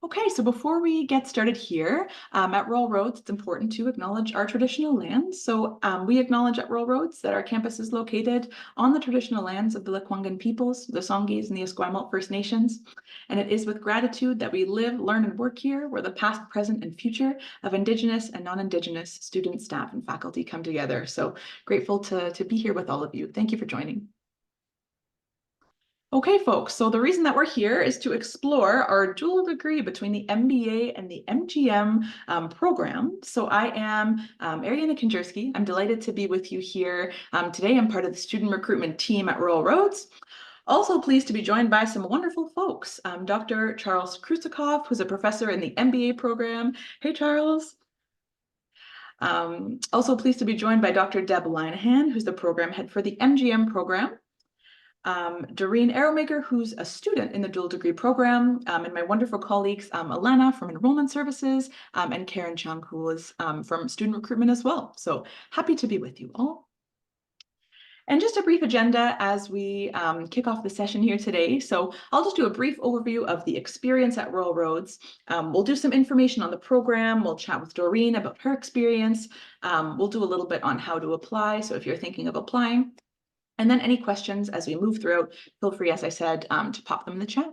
Okay, so before we get started here, at Rural Roads, it's important to acknowledge our traditional lands. We acknowledge at Rural Roads that our campus is located on the traditional lands of the Lekwungen peoples, the Songhees, and the Esquimalt First Nations. And it is with gratitude that we live, learn, and work here, where the past, present, and future of Indigenous and non-Indigenous students, staff, and faculty come together. So grateful to be here with all of you. Thank you for joining. Okay, folks, so the reason that we're here is to explore our dual degree between the MBA and the MGM program. So I am Ariana Konjerski. I'm delighted to be with you here today. I'm part of the student recruitment team at Rural Roads. Also pleased to be joined by some wonderful folks. Dr. Charles Krusekopf, who's a professor in the MBA program. Hey, Charles. Also pleased to be joined by Dr. Deb Linehan, who's the program head for the MGM program. Doreen Arrowmaker, who's a student in the dual degree program, and my wonderful colleagues, Alana from Enrollment Services, and Karen Chung, who is from student recruitment as well. So happy to be with you all. And just a brief agenda as we kick off the session here today. So I'll just do a brief overview of the experience at Rural Roads. We'll do some information on the program. We'll chat with Doreen about her experience. We'll do a little bit on how to apply. So if you're thinking of applying, and then any questions as we move through, feel free, as I said, to pop them in the chat.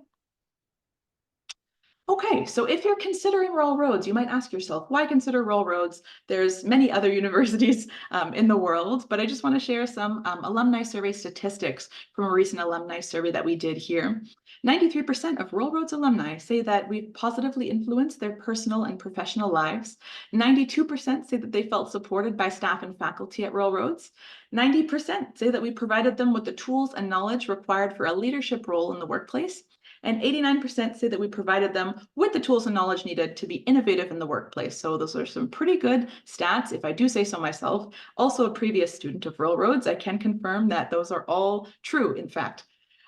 Okay, so if you're considering Rural Roads, you might ask yourself, why consider Rural Roads? There's many other universities in the world, but I just want to share some alumni survey statistics from a recent alumni survey that we did here. 93% of Rural Roads alumni say that we've positively influenced their personal and professional lives. 92% say that they felt supported by staff and faculty at Rural Roads. 90% say that we provided them with the tools and knowledge required for a leadership role in the workplace. And 89% say that we provided them with the tools and knowledge needed to be innovative in the workplace. So those are some pretty good stats, if I do say so myself. Also a previous student of Rural Roads, I can confirm that those are all true, in fact.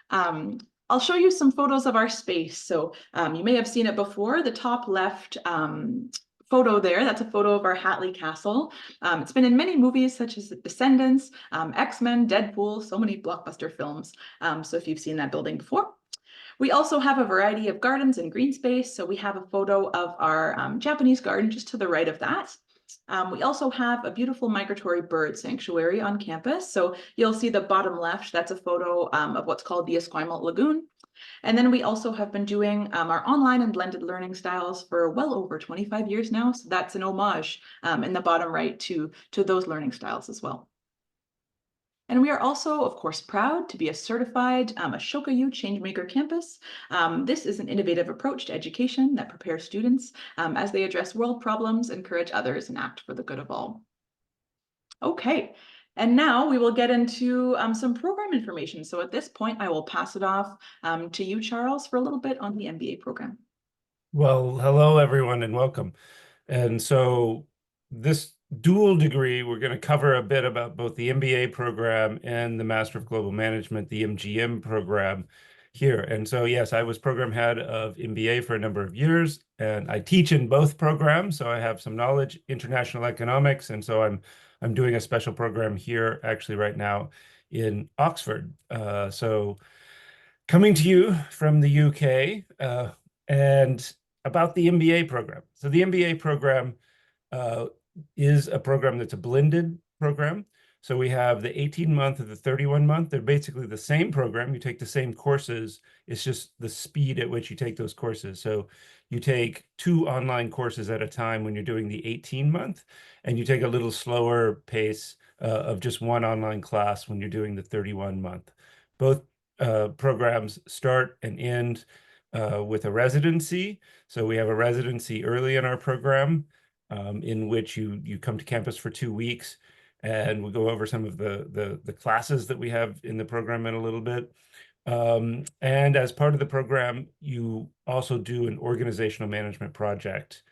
I'll show you some photos of our space. So you may have seen it before. The top left photo there, that's a photo of our Hatley Castle. It's been in many movies such as Descendants, X-Men, Deadpool, so many blockbuster films. So if you've seen that building before. We also have a variety of gardens and green space. So we have a photo of our Japanese garden just to the right of that. We also have a beautiful migratory bird sanctuary on campus. So you'll see the bottom left, that's a photo of what's called the Esquimalt Lagoon. And then we also have been doing our online and blended learning styles for well over 25 years now. So that's an homage in the bottom right to those learning styles as well. And we are also, of course, proud to be a certified Ashoka U Changemaker campus. This is an innovative approach to education that prepares students as they address world problems, encourage others, and act for the good of all. Okay, and now we will get into some program information. So at this point, I will pass it off to you, Charles, for a little bit on the MBA program. Well, hello, everyone, and welcome. And so this dual degree, we're going to cover a bit about both the MBA program and the Master of Global Management, the MGM program here. And so, yes, I was program head of MBA for a number of years, and I teach in both programs. So I have some knowledge, international economics. And so I'm doing a special program here actually right now in Oxford. So coming to you from the UK, and about the MBA program. So the MBA program is a program that's a blended program. So we have the 18-month and the 31-month. They're basically the same program. You take the same courses. It's just the speed at which you take those courses. So you take 2 online courses at a time when you're doing the 18-month, and you take a little slower pace of just 1 online class when you're doing the 31-month. Both programs start and end with a residency. So we have a residency early in our program in which you come to campus for 2 weeks, and we'll go over some of the classes that we have in the program in a little bit. And as part of the program, you also do an organizational management project.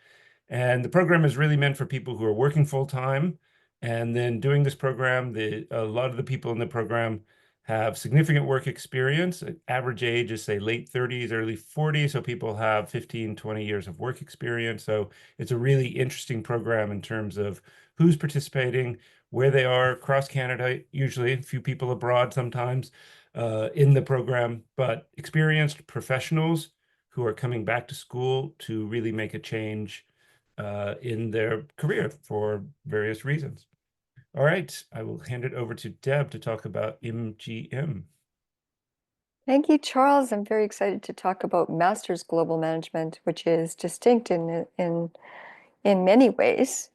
And the program is really meant for people who are working full-time. And then doing this program, a lot of the people in the program have significant work experience. Average age is, say, late 30s, early 40s. So people have 15, 20 years of work experience. So it's a really interesting program in terms of who's participating, where they are across Canada, usually a few people abroad sometimes in the program, but experienced professionals who are coming back to school to really make a change in their career for various reasons. All right, I will hand it over to Deb to talk about MGM. Thank you, Charles. I'm very excited to talk about Master's Global Management, which is distinct in many ways.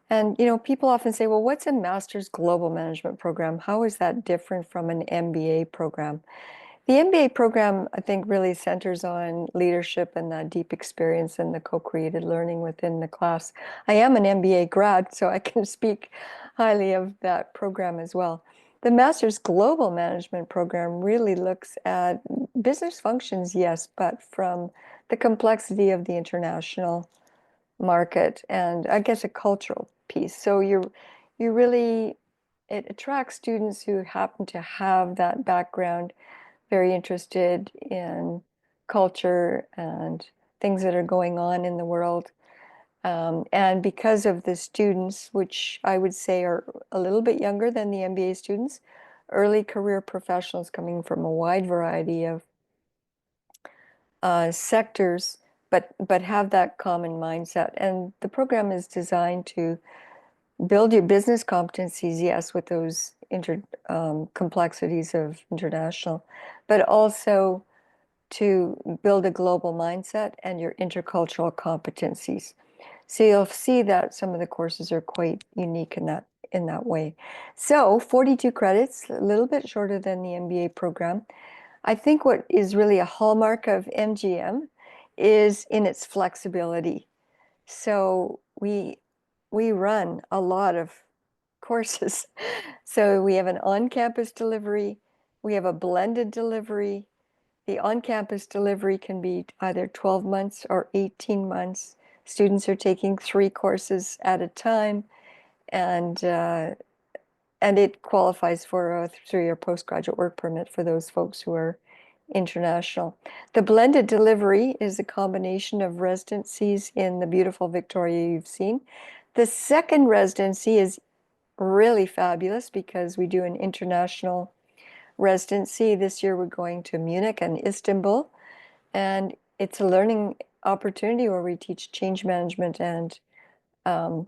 And people often say, well, what's a Master's Global Management program? How is that different from an MBA program? The MBA program, I think, really centers on leadership and that deep experience and the co-created learning within the class. I am an MBA grad, so I can speak highly of that program as well. The Master's Global Management program really looks at business functions, yes, but from the complexity of the international market and I guess a cultural piece. So you really, it attracts students who happen to have that background, very interested in culture and things that are going on in the world. And because of the students, which I would say are a little bit younger than the MBA students, early career professionals coming from a wide variety of sectors, but have that common mindset. And the program is designed to build your business competencies, yes, with those complexities of international, but also to build a global mindset and your intercultural competencies. So you'll see that some of the courses are quite unique in that way. So 42 credits, a little bit shorter than the MBA program. I think what is really a hallmark of MGM is in its flexibility. So we run a lot of courses. So we have an on-campus delivery, we have a blended delivery. The on-campus delivery can be either 12 months or 18 months. Students are taking 3 courses at a time, and it qualifies for a 3-year postgraduate work permit for those folks who are international. The blended delivery is a combination of residencies in the beautiful Victoria you've seen. The second residency is really fabulous because we do an international residency. This year we're going to Munich and Istanbul, and it's a learning opportunity where we teach change management and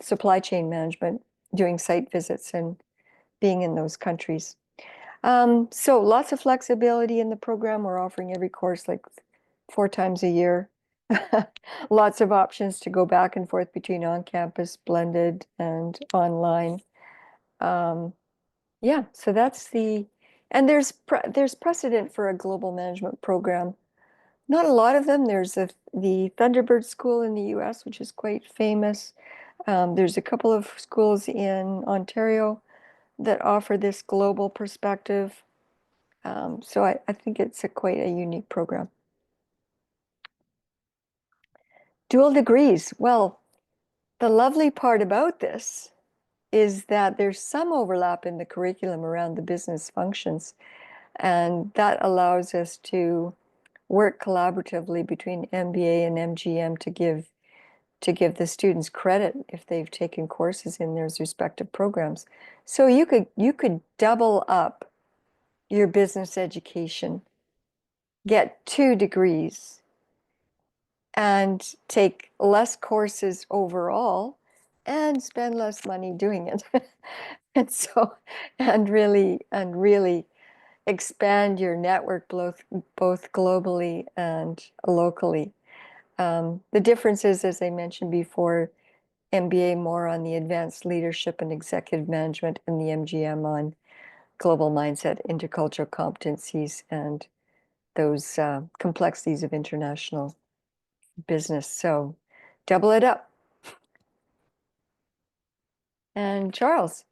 supply chain management, doing site visits and being in those countries. So lots of flexibility in the program. We're offering every course like 4 times a year. Lots of options to go back and forth between on-campus, blended, and online. Yeah, so and there's precedent for a global management program. Not a lot of them. There's the Thunderbird School in the US, which is quite famous. There's a couple of schools in Ontario that offer this global perspective. So I think it's quite a unique program. Dual degrees. Well, the lovely part about this is that there's some overlap in the curriculum around the business functions, and that allows us to work collaboratively between MBA and MGM to give the students credit if they've taken courses in their respective programs. So you could double up your business education, get 2 degrees, and take less courses overall and spend less money doing it. And really expand your network both globally and locally. The difference is, as I mentioned before, MBA more on the advanced leadership and executive management, and the MGM on global mindset, intercultural competencies, and those complexities of international business. So double it up. And Charles.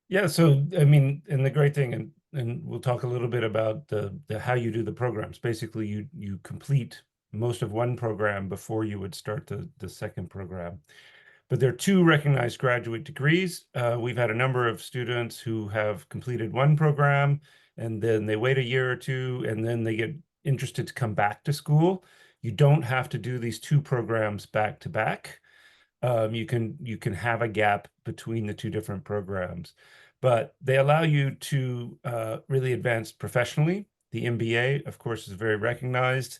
Yeah, so I mean, and the great thing, and we'll talk a little bit about the how you do the programs. Basically, you complete most of one program before you would start the second program. But there are 2 recognized graduate degrees. We've had a number of students who have completed one program, and then they wait a year or 2, and then they get interested to come back to school. You don't have to do these 2 programs back to back. You can have a gap between the 2 different programs, but they allow you to really advance professionally The MBA, of course, is very recognized.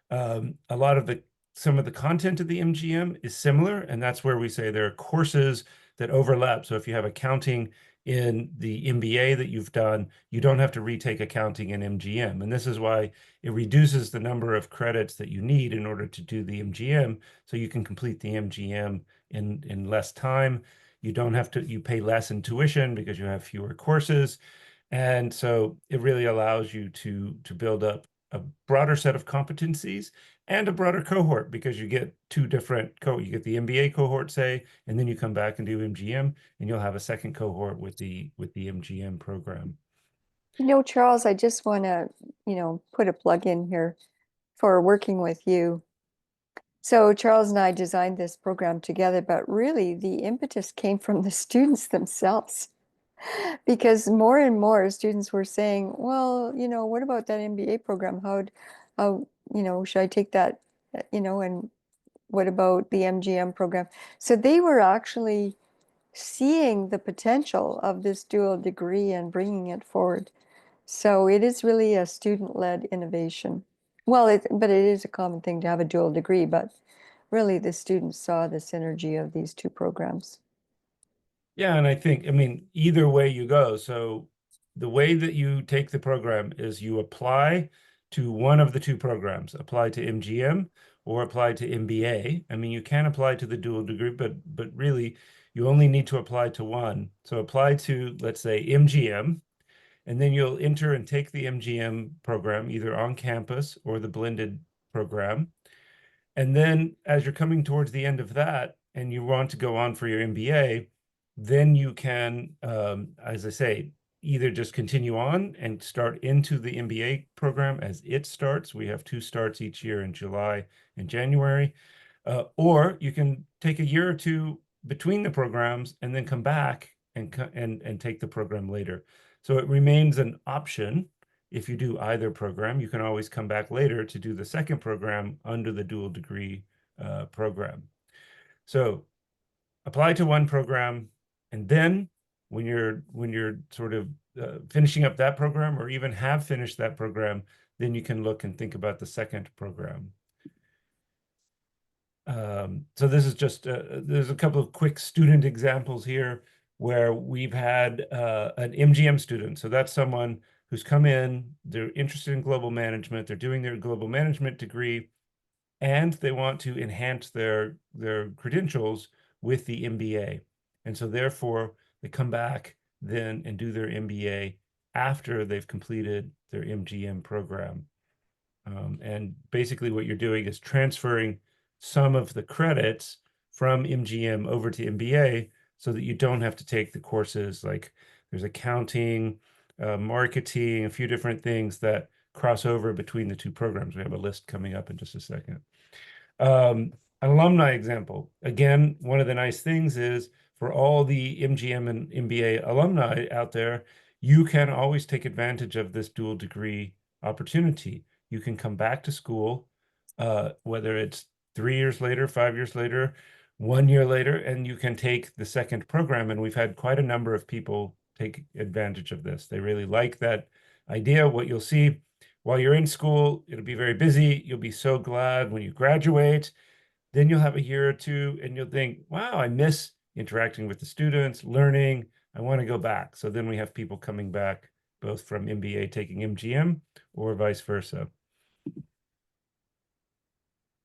Some of the content of the MGM is similar, and that's where we say there are courses that overlap. So if you have accounting in the MBA that you've done, you don't have to retake accounting in MGM. And this is why it reduces the number of credits that you need in order to do the MGM, so you can complete the MGM in less time. You don't have to, you pay less in tuition because you have fewer courses. And so it really allows you to build up a broader set of competencies and a broader cohort, because you get two different you get the MBA cohort, say, and then you come back and do MGM, and you'll have a second cohort with the MGM program. Charles, I just want to, put a plug in here for working with you. So Charles and I designed this program together, but really the impetus came from the students themselves. Because more and more students were saying, well, what about that MBA program? How, should I take that, and what about the MGM program? So they were actually seeing the potential of this dual degree and bringing it forward. So it is really a student-led innovation. Well, but it is a common thing to have a dual degree, but really the students saw the synergy of these two programs. Yeah, and I mean, either way you go. So the way that you take the program is you apply to one of the two programs, apply to MGM or apply to MBA. I mean, you can apply to the dual degree, but really you only need to apply to one. So apply to, let's say, MGM, and then you'll enter and take the MGM program either on campus or the blended program. And then as you're coming towards the end of that and you want to go on for your MBA, then you can, as I say, either just continue on and start into the MBA program as it starts. We have 2 starts each year in July and January. Or you can take a year or 2 between the programs and then come back and take the program later. So it remains an option. If you do either program, you can always come back later to do the second program under the dual degree program. So apply to one program, and then when you're sort of finishing up that program, or even have finished that program, then you can look and think about the second program. So this is just there's a couple of quick student examples here where we've had an MGM student. So that's someone who's come in, they're interested in global management, they're doing their global management degree, and they want to enhance their credentials with the MBA. And so therefore they come back then and do their MBA after they've completed their MGM program. And basically what you're doing is transferring some of the credits from MGM over to MBA so that you don't have to take the courses, like there's accounting, marketing, a few different things that cross over between the two programs. We have a list coming up in just a second. An alumni example. Again, one of the nice things is for all the MGM and MBA alumni out there, you can always take advantage of this dual degree opportunity. You can come back to school, whether it's 3 years later, 5 years later, 1 year later, and you can take the second program. And we've had quite a number of people take advantage of this. They really like that idea. What you'll see while you're in school, it'll be very busy. You'll be so glad when you graduate. Then you'll have a year or 2 and you'll think, wow, I miss interacting with the students, learning. I want to go back. So then we have people coming back, both from MBA taking MGM or vice versa.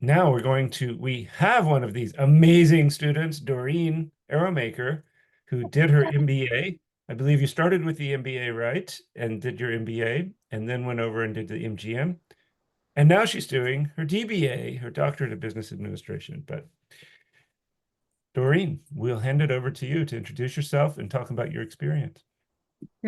Now we have one of these amazing students, Doreen Arrowmaker, who did her MBA. I believe you started with the MBA, right? And did your MBA and then went over and did the MGM. And now she's doing her DBA, her Doctorate of Business Administration. But Doreen, we'll hand it over to you to introduce yourself and talk about your experience.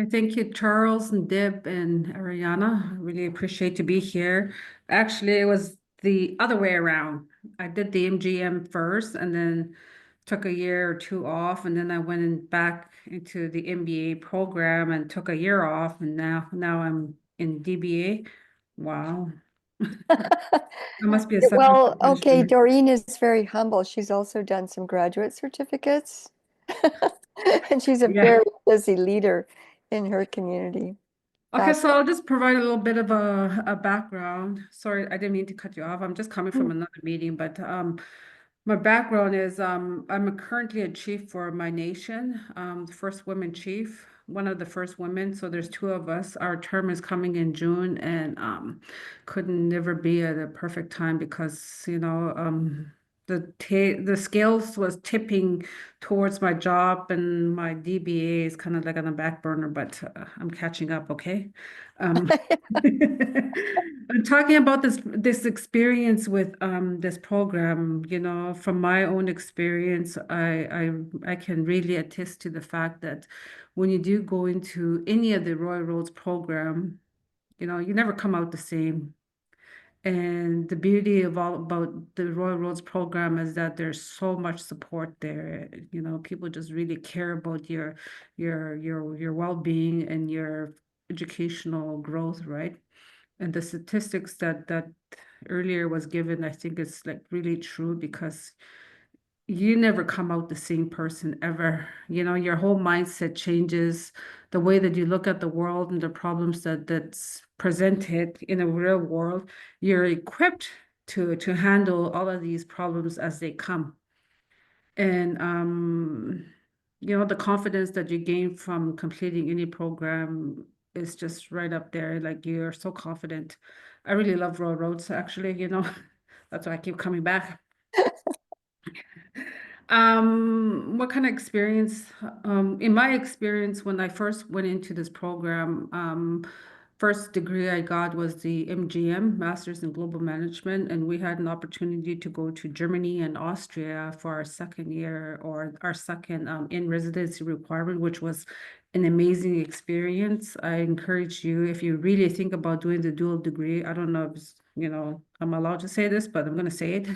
Thank you, Charles and Deb and Ariana. I really appreciate to be here. Actually, it was the other way around. I did the MGM first and then took a year or 2 off, and then I went back into the MBA program and took a year off, and now I'm in DBA. Wow. That must be a Well, okay, accomplishment. Doreen is very humble. She's also done some graduate certificates. And she's a Yeah. very busy leader in her community. Okay, back. so I'll just provide a little bit of a background. Sorry, I didn't mean to cut you off. I'm just coming from another meeting, but my background is I'm currently a chief for my nation, the first woman chief, one of the first women. So there's two of us. Our term is coming in June, and couldn't never be at a perfect time because the scales was tipping towards my job, and my DBA is kind of like on the back burner, but I'm catching up, okay? I'm talking about this experience with this program, from my own experience, I can really attest to the fact that when you do go into any of the Royal Roads program, you never come out the same. And the beauty of all about the Royal Roads program is that there's so much support there. People just really care about your well-being and your educational growth, right? And the statistics that earlier was given, I think is like really true because you never come out the same person ever. Your whole mindset changes, the way that you look at the world and the problems that's presented in a real world. You're equipped to handle all of these problems as they come. And the confidence that you gain from completing any program is just right up there. Like you're so confident. I really love Royal Roads, actually, that's why I keep coming back. What kind of experience? In my experience, when I first went into this program, first degree I got was the MGM, Masters in Global Management, and we had an opportunity to go to Germany and Austria for our second year or our second in residency requirement, which was an amazing experience. I encourage you, if you really think about doing the dual degree, I don't know if I'm allowed to say this, but I'm going to say it.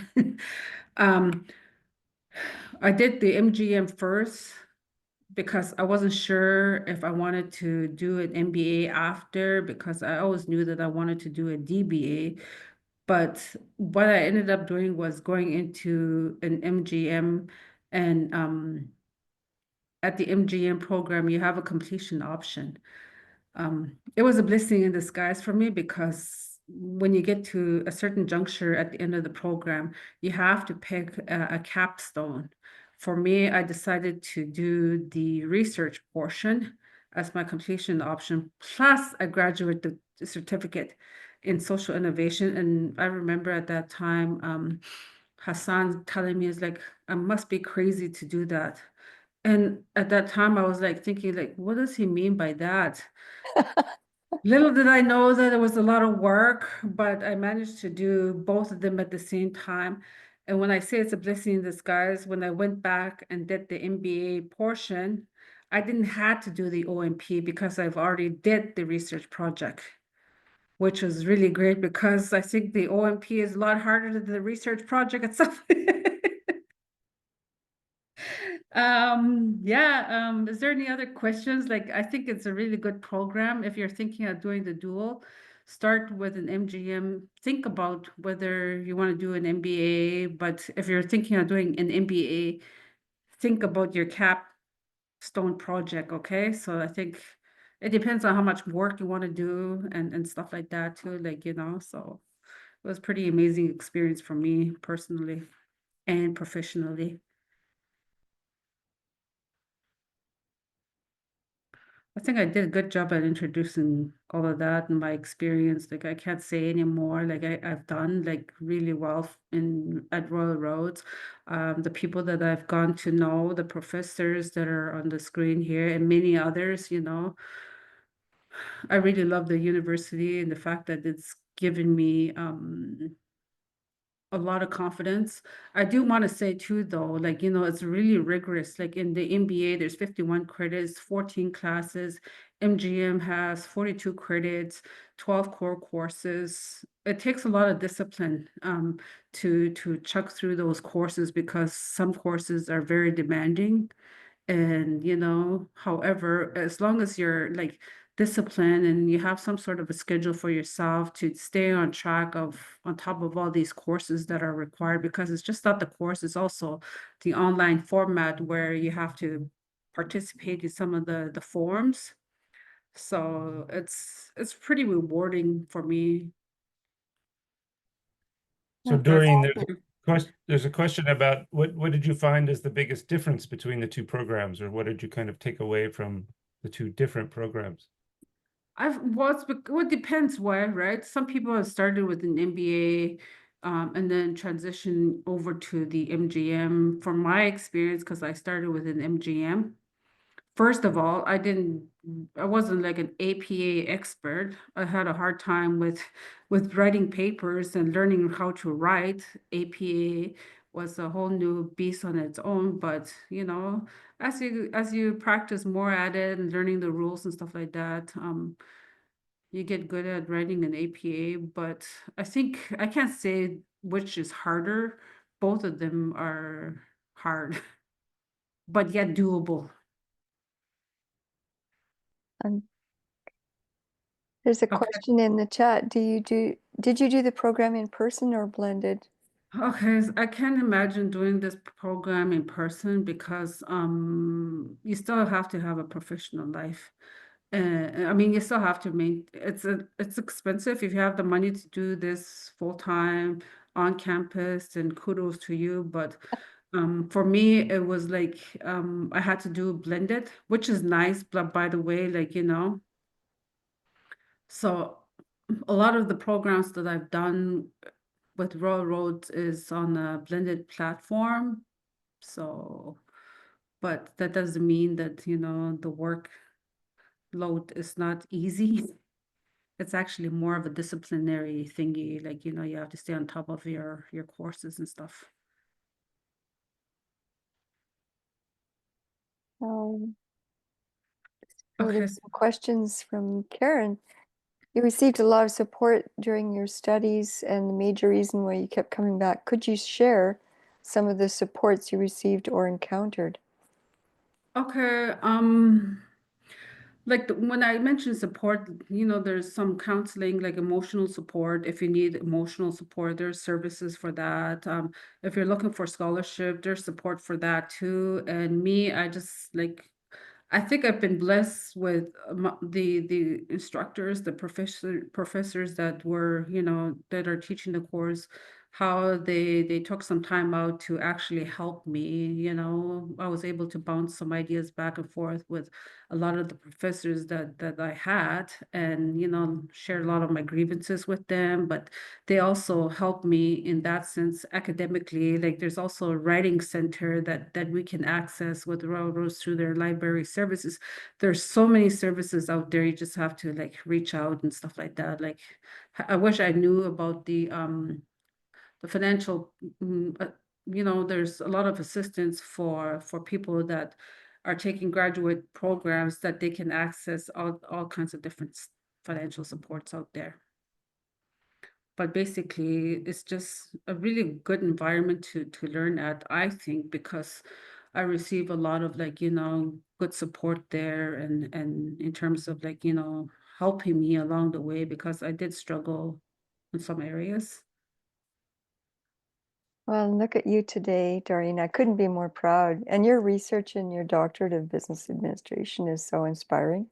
I did the MGM first because I wasn't sure if I wanted to do an MBA after, because I always knew that I wanted to do a DBA. But what I ended up doing was going into an MGM, and at the MGM program, you have a completion option. It was a blessing in disguise for me because when you get to a certain juncture at the end of the program, you have to pick a capstone. For me, I decided to do the research portion as my completion option, plus a graduate certificate in social innovation. And I remember at that time, Hassan telling me, "Is like, I must be crazy to do that." And at that time, I was like thinking, like, what does he mean by that? Little did I know that it was a lot of work, but I managed to do both of them at the same time. And when I say it's a blessing in disguise, when I went back and did the MBA portion, I didn't have to do the OMP because I've already did the research project, which was really great because I think the OMP is a lot harder than the research project itself. Yeah, is there any other questions? Like, I think it's a really good program. If you're thinking of doing the dual, start with an MGM. Think about whether you want to do an MBA, but if you're thinking of doing an MBA, think about your capstone project, okay? So I think it depends on how much work you want to do and stuff like that too, like, so it was pretty amazing experience for me personally and professionally. I think I did a good job at introducing all of that and my experience. Like I can't say anymore. Like I've done like really well at Royal Roads. The people that I've gone to know, the professors that are on the screen here, and many others, I really love the university and the fact that it's given me a lot of confidence. I do want to say too, though, like, it's really rigorous. Like in the MBA, there's 51 credits, 14 classes. MGM has 42 credits, 12 core courses. It takes a lot of discipline to chuck through those courses because some courses are very demanding. And, however, as long as you're like disciplined and you have some sort of a schedule for yourself to stay on track on top of all these courses that are required, because it's just not the course, it's also the online format where you have to participate in some of the forms. So it's pretty rewarding for me. So That's Doreen, awesome. there's a question about what did you find as the biggest difference between the two programs, or what did you kind of take away from the two different programs? Well, it depends where, right? Some people have started with an MBA, and then transition over to the MGM. From my experience, because I started with an MGM, first of all, I wasn't like an APA expert. I had a hard time with writing papers and learning how to write. APA was a whole new beast on its own, but as you practice more at it and learning the rules and stuff like that, you get good at writing an APA. But I think I can't say which is harder. Both of them are hard, but yet doable. Um, there's a Okay. question in the chat. Did you do the program in person or blended? Okay, I can't imagine doing this program in person because you still have to have a professional life. I mean, you still have to make it's expensive if you have the money to do this full time on campus, and kudos to you. But for me, it was like I had to do blended, which is nice, but by the way, so a lot of the programs that I've done with railroads is on a blended platform. So, but that doesn't mean that, the workload is not easy. It's actually more of a disciplinary thingy. Like, you have to stay on top of your courses and stuff. Um, so Okay. there's some questions from Karen. You received a lot of support during your studies and the major reason why you kept coming back. Could you share some of the supports you received or encountered? Okay. Like when I mentioned support, there's some counseling, like emotional support. If you need emotional support, there's services for that. If you're looking for scholarship, there's support for that too. And me, I think I've been blessed with the instructors, the professors that were, that are teaching the course, how they took some time out to actually help me. I was able to bounce some ideas back and forth with a lot of the professors that I had, and share a lot of my grievances with them. But they also helped me in that sense academically. Like there's also a writing center that we can access with railroads through their library services. There's so many services out there. You just have to like reach out and stuff like that. Like I wish I knew about the financial, there's a lot of assistance for people that are taking graduate programs, that they can access all kinds of different financial supports out there. But basically, it's just a really good environment to learn at, I think, because I receive a lot of good support there, and in terms of helping me along the way, because I did struggle in some areas. Well, look at you today, Doreen. I couldn't be more proud. And your research and your doctorate of business administration is so inspiring.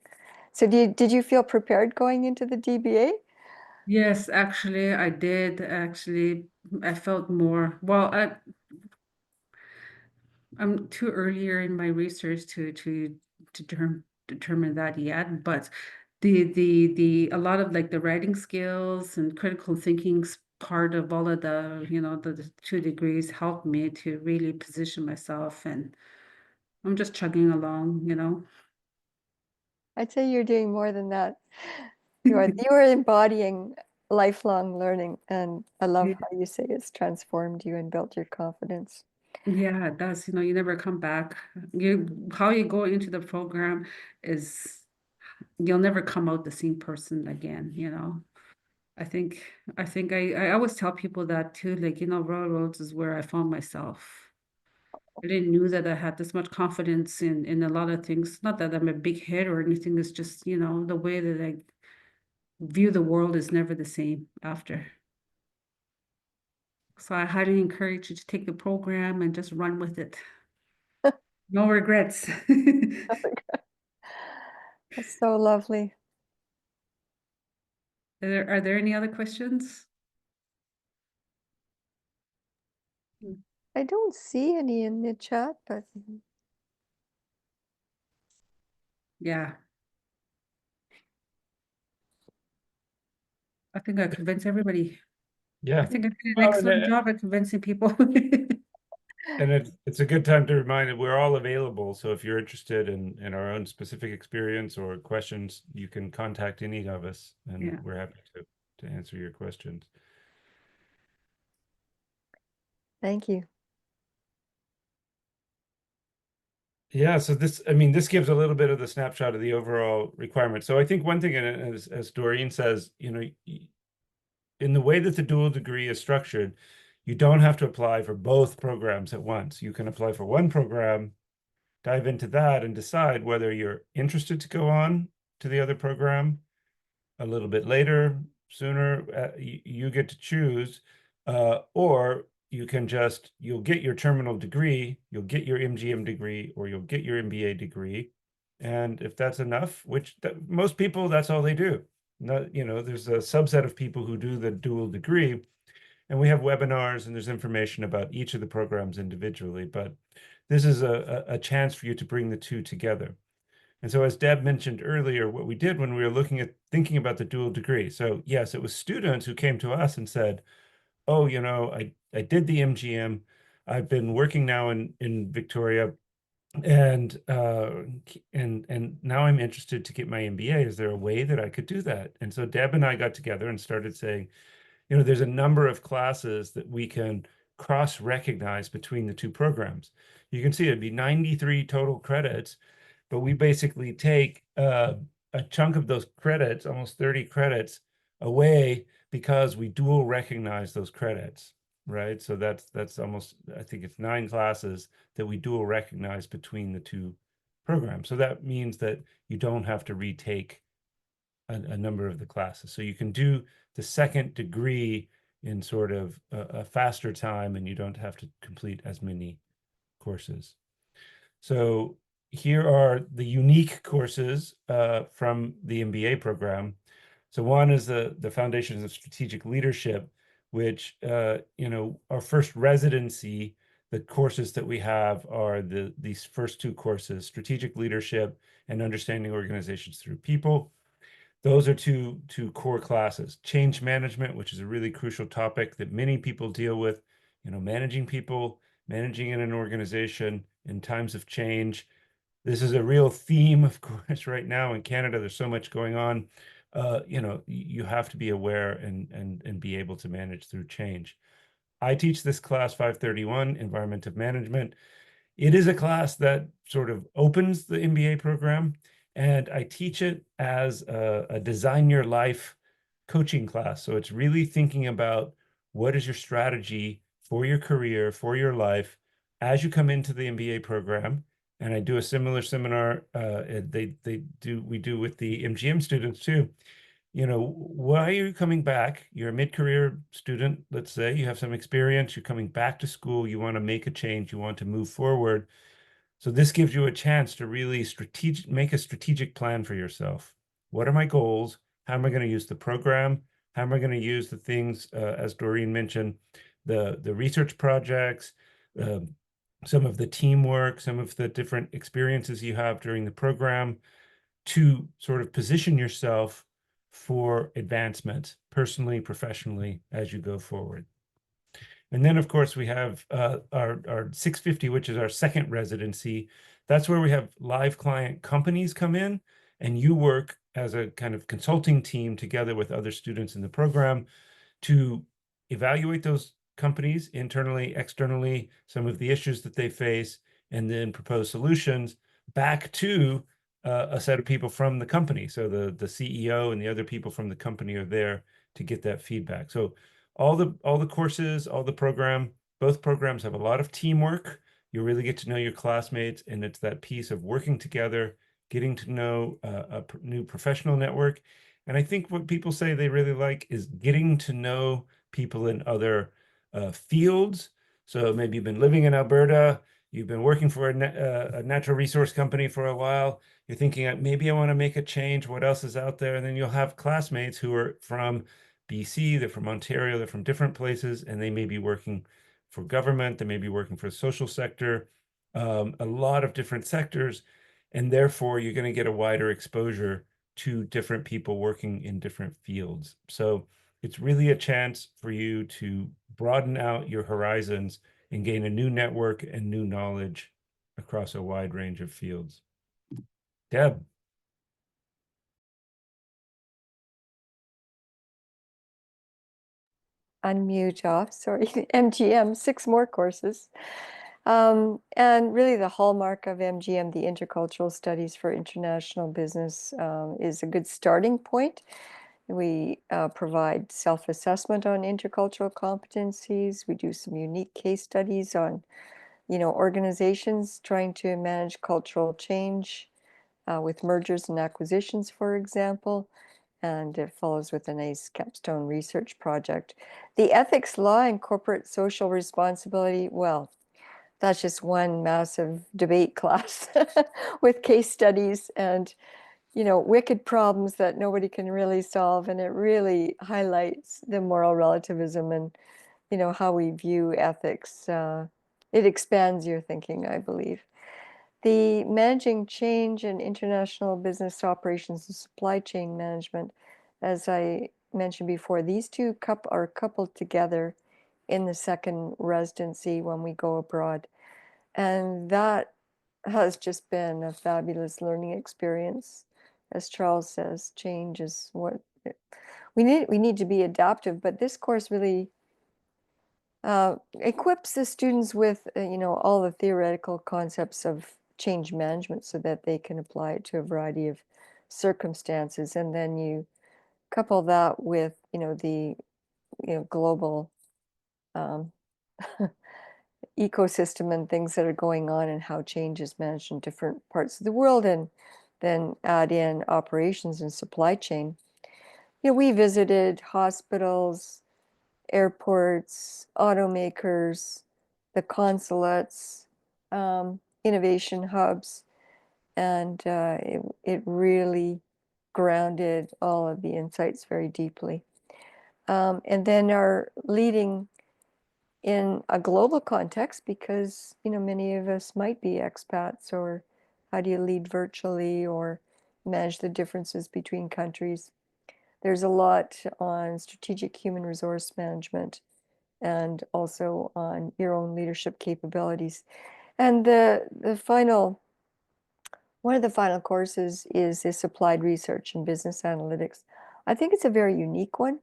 So did you feel prepared going into the DBA? Yes, actually, I did. Actually, I felt more. Well, I'm too earlier in my research to determine that yet. But the a lot of like the writing skills and critical thinking's part of all of the 2 degrees helped me to really position myself, and I'm just chugging along. I'd say you're doing more than that. You are embodying lifelong learning, and I love how you say it's transformed you and built your confidence. Yeah, it does. You never come back. How you go into the program is you'll never come out the same person again. I think I always tell people that too, railroads is where I found myself. I didn't knew that I had this much confidence in a lot of things. Not that I'm a big head or anything, it's just, the way that I view the world is never the same after. So I highly encourage you to take the program and just run with it. No regrets. That's so lovely. Are there any other questions? I don't see any in the chat, but Yeah. I think I convinced everybody. Yeah. I think I did an Well, excellent job at convincing people. and it's a good time to remind that we're all available. So if you're interested in our own specific experience or questions, you can contact any of us, and Yeah. we're happy to answer your questions. thank you. Yeah, so this, I mean, this gives a little bit of the snapshot of the overall requirement. So I think one thing, and as Doreen says, you know, in the way that the dual degree is structured, you don't have to apply for both programs at once. You can apply for one program, dive into that, and decide whether you're interested to go on to the other program a little bit later, sooner. You get to choose, or you can just, you'll get your terminal degree, you'll get your MGM degree, or you'll get your MBA degree. And if that's enough, which most people, that's all they do. No, you know, there's a subset of people who do the dual degree, and we have webinars and there's information about each of the programs individually, but this is a chance for you to bring the two together. And so, as Deb mentioned earlier, what we did when we were thinking about the dual degree. So yes, it was students who came to us and said, oh, you know, I did the MGM. I've been working now in Victoria, and now I'm interested to get my MBA. Is there a way that I could do that? And so Deb and I got together and started saying, you know, there's a number of classes that we can cross-recognize between the two programs. You can see it'd be 93 total credits, but we basically take a chunk of those credits, almost 30 credits, away because we dual recognize those credits, right? So that's almost, I think it's 9 classes that we dual recognize between the two programs. So that means that you don't have to retake a number of the classes. So you can do the second degree in sort of a faster time, and you don't have to complete as many courses. So here are the unique courses from the MBA program. So one is the Foundations of Strategic Leadership, which, you know, our first residency, the courses that we have are these first 2 courses, Strategic Leadership and Understanding Organizations Through People. Those are two core classes. Change management, which is a really crucial topic that many people deal with, you know, managing people, managing in an organization in times of change. This is a real theme, of course, right now in Canada. There's so much going on. You know, you have to be aware and be able to manage through change. I teach this class 531, Environment of Management. It is a class that sort of opens the MBA program, and I teach it as a design your life coaching class. So it's really thinking about what is your strategy for your career, for your life, as you come into the MBA program. And I do a similar seminar. We do with the MGM students too. You know, why are you coming back? You're a mid-career student, let's say, you have some experience, you're coming back to school, you want to make a change, you want to move forward. So this gives you a chance to really make a strategic plan for yourself. What are my goals? How am I going to use the program? How am I going to use the things, as Doreen mentioned, the research projects, some of the teamwork, some of the different experiences you have during the program, to sort of position yourself for advancement personally, professionally, as you go forward. And then, of course, we have our 650, which is our second residency. That's where we have live client companies come in, and you work as a kind of consulting team together with other students in the program to evaluate those companies internally, externally, some of the issues that they face, and then propose solutions back to a set of people from the company. So the CEO and the other people from the company are there to get that feedback. So all the courses, all the program, both programs have a lot of teamwork. You really get to know your classmates, and it's that piece of working together, getting to know a new professional network. And I think what people say they really like is getting to know people in other fields. So maybe you've been living in Alberta, you've been working for a natural resource company for a while. You're thinking, maybe I want to make a change. What else is out there? And then you'll have classmates who are from BC, they're from Ontario, they're from different places, and they may be working for government, they may be working for the social sector, a lot of different sectors. And therefore, you're going to get a wider exposure to different people working in different fields. So it's really a chance for you to broaden out your horizons and gain a new network and new knowledge across a wide range of fields. Deb. Unmute off, sorry, MGM, 6 more courses. And really the hallmark of MGM, the Intercultural Studies for International Business, is a good starting point. We provide self-assessment on intercultural competencies. We do some unique case studies on, organizations trying to manage cultural change with mergers and acquisitions, for example. And it follows with a nice capstone research project. The ethics, law, and corporate social responsibility, well, that's just one massive debate class with case studies and, wicked problems that nobody can really solve. And it really highlights the moral relativism and, how we view ethics. It expands your thinking, I believe. The managing change in international business operations and supply chain management, as I mentioned before, these two are coupled together in the second residency when we go abroad. And that has just been a fabulous learning experience. As Charles says, change is what we need to be adaptive, but this course really equips the students with, all the theoretical concepts of change management so that they can apply it to a variety of circumstances. And then you couple that with, the, global ecosystem and things that are going on and how change is managed in different parts of the world, and then add in operations and supply chain. We visited hospitals, airports, automakers, the consulates, innovation hubs, and it really grounded all of the insights very deeply. And then our leading in a global context, because many of us might be expats, or how do you lead virtually or manage the differences between countries. There's a lot on strategic human resource management and also on your own leadership capabilities. And one of the final courses is this applied research and business analytics. I think it's a very unique one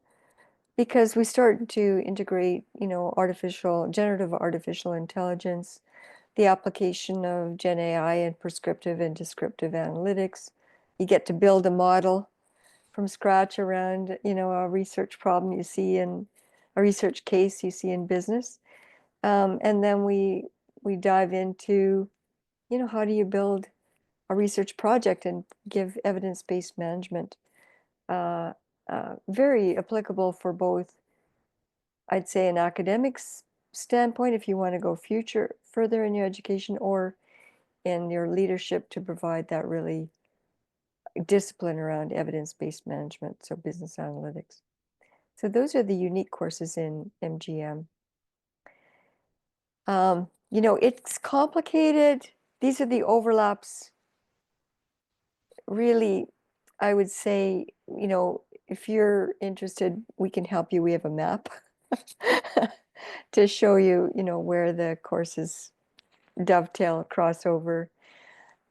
because we start to integrate, generative artificial intelligence, the application of Gen AI and prescriptive and descriptive analytics. You get to build a model from scratch around, a research problem you see in a research case you see in business. And then we dive into, how do you build a research project and give evidence-based management. Very applicable for both, I'd say, an academics standpoint, if you want to go further in your education, or in your leadership to provide that really discipline around evidence-based management, so business analytics. So those are the unique courses in MGM. It's complicated. These are the overlaps. Really, I would say, if you're interested, we can help you. We have a map to show you, where the courses dovetail, crossover.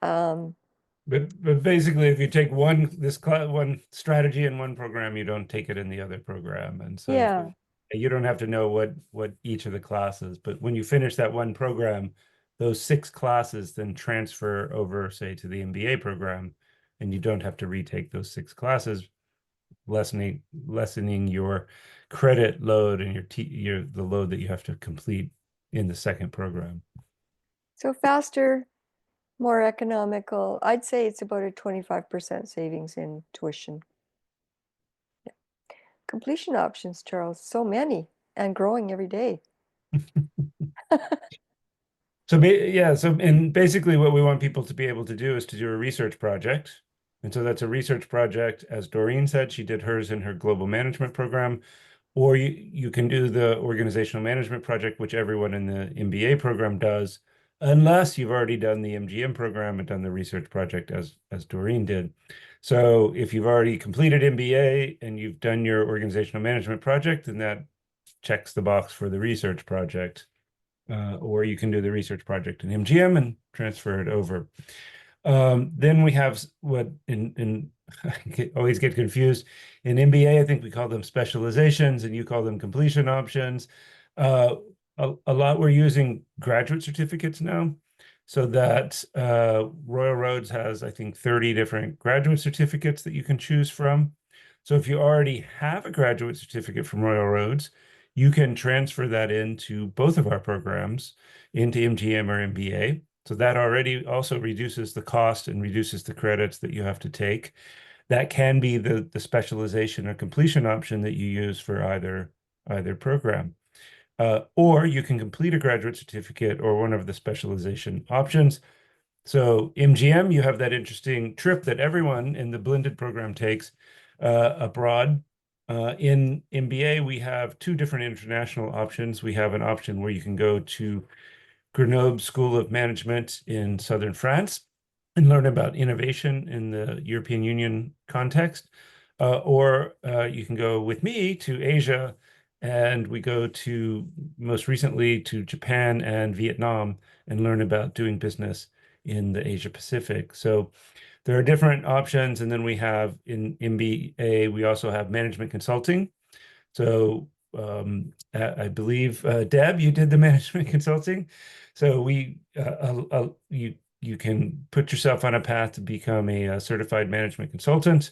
But basically, if you take one strategy in one program, you don't take it in the other program, and so Yeah. you don't have to know what each of the classes. But when you finish that one program, those 6 classes then transfer over, say, to the MBA program, and you don't have to retake those 6 classes, lessening your credit load and the load that you have to complete in the second program. So faster, more economical. I'd say it's about a 25% savings in tuition. Yeah. Completion options, Charles, so many and growing every day. And basically what we want people to be able to do is to do a research project. And so that's a research project, as Doreen said, she did hers in her global management program, or you can do the organizational management project, which everyone in the MBA program does, unless you've already done the MGM program and done the research project as Doreen did. So if you've already completed MBA and you've done your organizational management project, then that checks the box for the research project. Or you can do the research project in MGM and transfer it over. Then we have what in I always get confused. In MBA, I think we call them specializations and you call them completion options. A lot we're using graduate certificates now. So that Royal Roads has, I think, 30 different graduate certificates that you can choose from. So if you already have a graduate certificate from Royal Roads, you can transfer that into both of our programs, into MGM or MBA. So that already also reduces the cost and reduces the credits that you have to take. That can be the specialization or completion option that you use for either program. Or you can complete a graduate certificate or one of the specialization options. So MGM, you have that interesting trip that everyone in the blended program takes abroad. In MBA, we have two different international options. We have an option where you can go to Grenoble School of Management in southern France and learn about innovation in the European Union context. Or you can go with me to Asia, and we go to, most recently, to Japan and Vietnam and learn about doing business in the Asia Pacific. So there are different options. And then we have in MBA, we also have management consulting. So I believe, Deb, you did the management consulting. So you can put yourself on a path to become a certified management consultant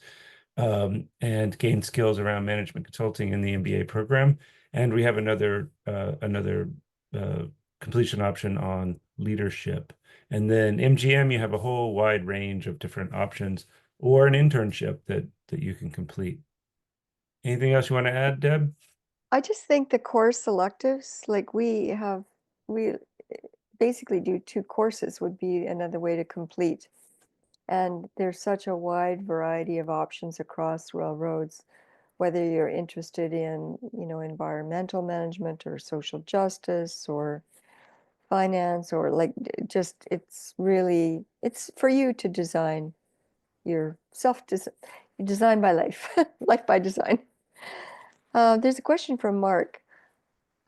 and gain skills around management consulting in the MBA program. And we have another completion option on leadership. And then MGM, you have a whole wide range of different options or an internship that you can complete. Anything else you want to add, Deb? I just think the course electives, like we basically do 2 courses would be another way to complete. And there's such a wide variety of options across railroads, whether you're interested in, environmental management or social justice or finance or like just it's for you to design your design by life, life by design. There's a question from Mark.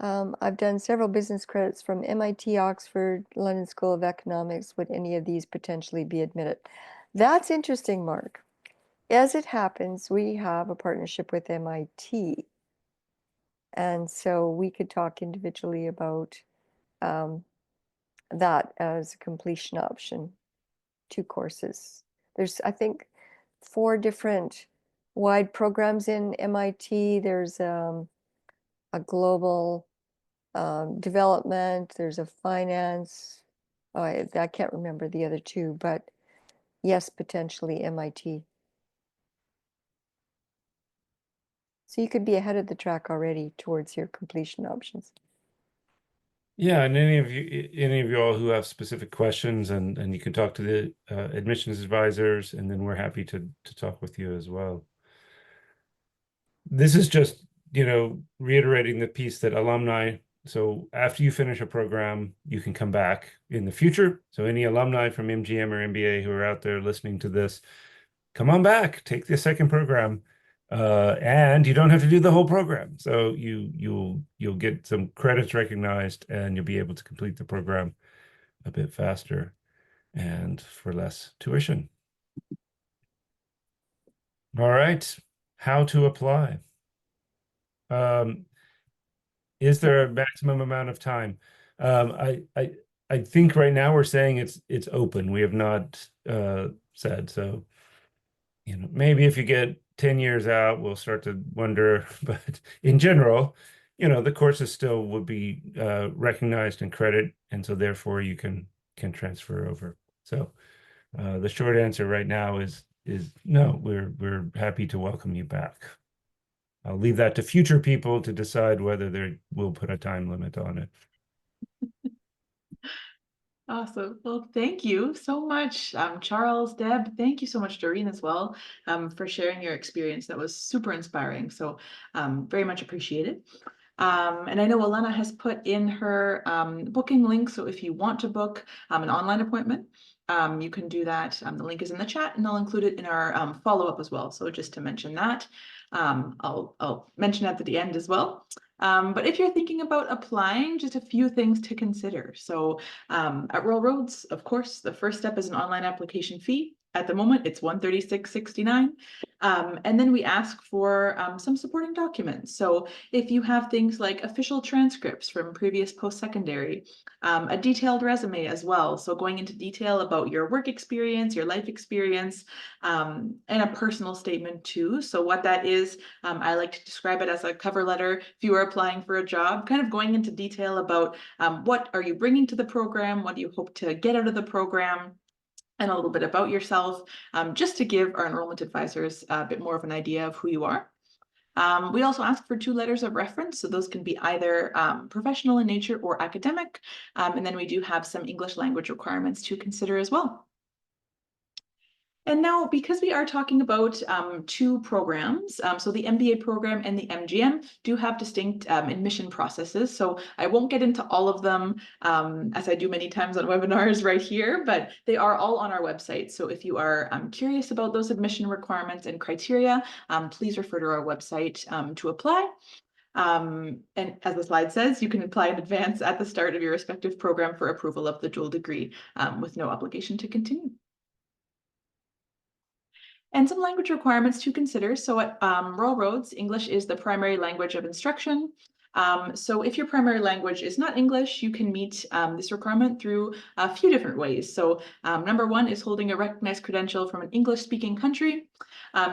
I've done several business credits from MIT, Oxford, London School of Economics. Would any of these potentially be admitted? That's interesting, Mark. As it happens, we have a partnership with MIT. And so we could talk individually about that as a completion option, 2 courses. There's, I think, 4 different wide programs in MIT. There's a global development, there's a finance. Oh, I can't remember the other 2, but yes, potentially MIT. So you could be ahead of the track already towards your completion options. Yeah, and any of you all who have specific questions, and you can talk to the admissions advisors, and then we're happy to talk with you as well. This is just, reiterating the piece that alumni. So after you finish a program, you can come back in the future. So any alumni from MGM or MBA who are out there listening to this, come on back, take the second program. And you don't have to do the whole program. So you'll get some credits recognized and you'll be able to complete the program a bit faster and for less tuition. All right, how to apply. Is there a maximum amount of time? I think right now we're saying it's open. We have not said so. Maybe if you get 10 years out, we'll start to wonder. But in general, the courses still would be recognized in credit, and so therefore you can transfer over. So the short answer right now is no. We're happy to welcome you back. I'll leave that to future people to decide whether they will put a time limit on it. Awesome. Well, thank you so much, Charles, Deb. Thank you so much, Doreen, as well, for sharing your experience. That was super inspiring. So very much appreciated. And I know Alana has put in her booking link. So if you want to book an online appointment, you can do that. The link is in the chat and I'll include it in our follow-up as well. So just to mention that, I'll mention at the end as well. But if you're thinking about applying, just a few things to consider. So at Royal Roads, of course, the first step is an online application fee. At the moment, it's $136.69. And then we ask for some supporting documents. So if you have things like official transcripts from previous post-secondary, a detailed resume as well. So going into detail about your work experience, your life experience, and a personal statement too. So what that is, I like to describe it as a cover letter. If you are applying for a job, kind of going into detail about what are you bringing to the program, what do you hope to get out of the program, and a little bit about yourself, just to give our enrollment advisors a bit more of an idea of who you are. We also ask for 2 letters of reference, so those can be either professional in nature or academic, and then we do have some English language requirements to consider as well. And now, because we are talking about 2 programs, so the MBA program and the MGM do have distinct admission processes. So I won't get into all of them as I do many times on webinars right here, but they are all on our website. So if you are curious about those admission requirements and criteria, please refer to our website to apply. And as the slide says, you can apply in advance at the start of your respective program for approval of the dual degree with no obligation to continue. And some language requirements to consider. So at Royal Roads, English is the primary language of instruction. So if your primary language is not English, you can meet this requirement through a few different ways. So number 1 is holding a recognized credential from an English-speaking country.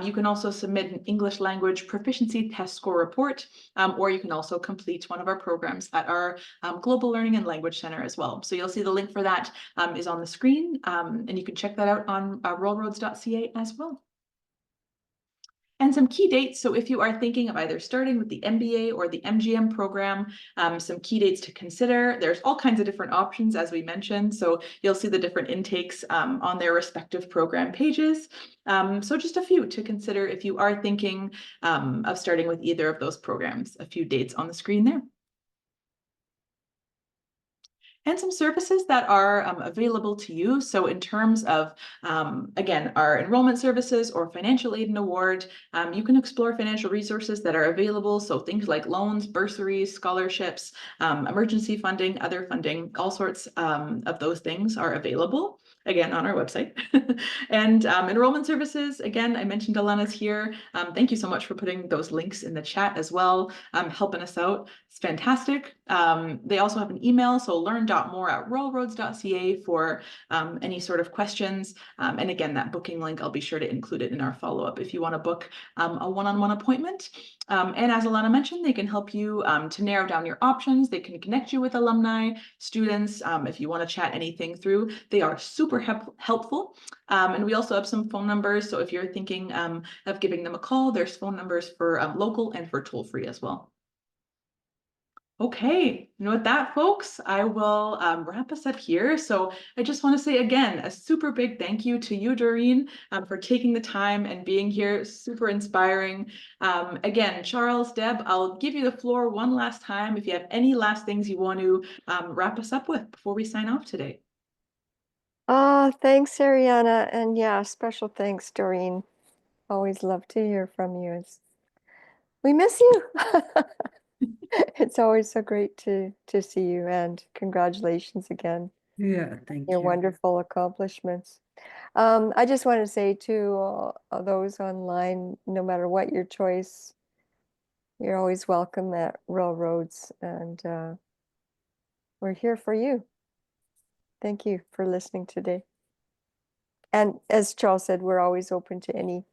You can also submit an English language proficiency test score report, or you can also complete one of our programs at our Global Learning and Language Center as well. So you'll see the link for that is on the screen, and you can check that out on royalroads.ca as well. And some key dates. So if you are thinking of either starting with the MBA or the MGM program, some key dates to consider. There's all kinds of different options, as we mentioned. So you'll see the different intakes on their respective program pages. So just a few to consider if you are thinking of starting with either of those programs. A few dates on the screen there. And some services that are available to you. So in terms of, again, our enrollment services or financial aid and award, you can explore financial resources that are available. So things like loans, bursaries, scholarships, emergency funding, other funding, all sorts of those things are available. Again, on our website. And enrollment services, again, I mentioned Alana's here. Thank you so much for putting those links in the chat as well, helping us out. It's fantastic. They also have an email, so learn.more@royalroads.ca for any sort of questions. And again, that booking link, I'll be sure to include it in our follow-up if you want to book a one-on-one appointment. And as Alana mentioned, they can help you to narrow down your options. They can connect you with alumni, students, if you want to chat anything through. They are super helpful. And we also have some phone numbers. So if you're thinking of giving them a call, there's phone numbers for local and for toll-free as well. Okay, and with that, folks, I will wrap us up here. So I just want to say again, a super big thank you to you, Doreen, for taking the time and being here. Super inspiring. Again, Charles, Deb, I'll give you the floor one last time if you have any last things you want to wrap us up with before we sign off today. Thanks, Ariana. And yeah, special thanks, Doreen. Always love to hear from you. We miss you. It's always so great to see you, and congratulations again. Yeah, thank Your you. wonderful accomplishments. I just want to say to those online, no matter what your choice, you're always welcome at Royal Roads, and we're here for you. Thank you for listening today. And as Charles said, we're always open to any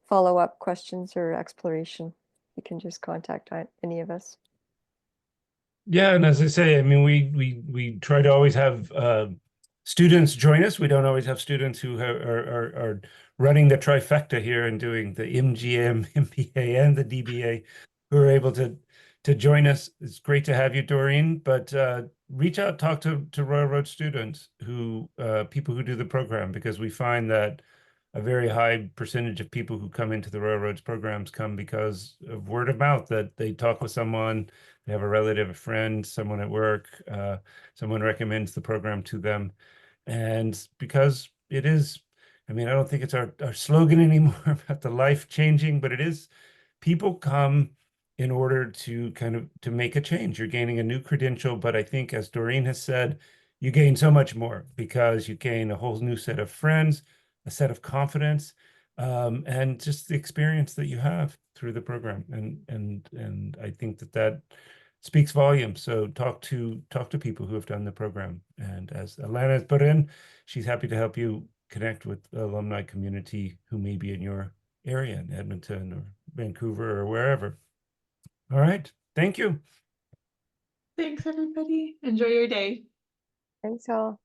follow-up questions or exploration. You can just contact any of us. Yeah, and as I say, I mean, we try to always have students join us. We don't always have students who are running the trifecta here and doing the MGM, MBA, and the DBA who are able to join us. It's great to have you, Doreen. But reach out, talk to Royal Road students who, people who do the program, because we find that a very high percentage of people who come into the Royal Roads programs come because of word of mouth, that they talk with someone, they have a relative, a friend, someone at work, someone recommends the program to them. And because it is, I mean, I don't think it's our slogan anymore about the life changing, but it is, people come in order to kind of to make a change. You're gaining a new credential, but I think, as Doreen has said, you gain so much more, because you gain a whole new set of friends, a set of confidence, and just the experience that you have through the program. And I think that speaks volumes. So talk to people who have done the program. And as Alana has put in, she's happy to help you connect with the alumni community who may be in your area, in Edmonton or Vancouver or wherever. All right. Thank you. Thanks, everybody. Enjoy your day. Thanks all.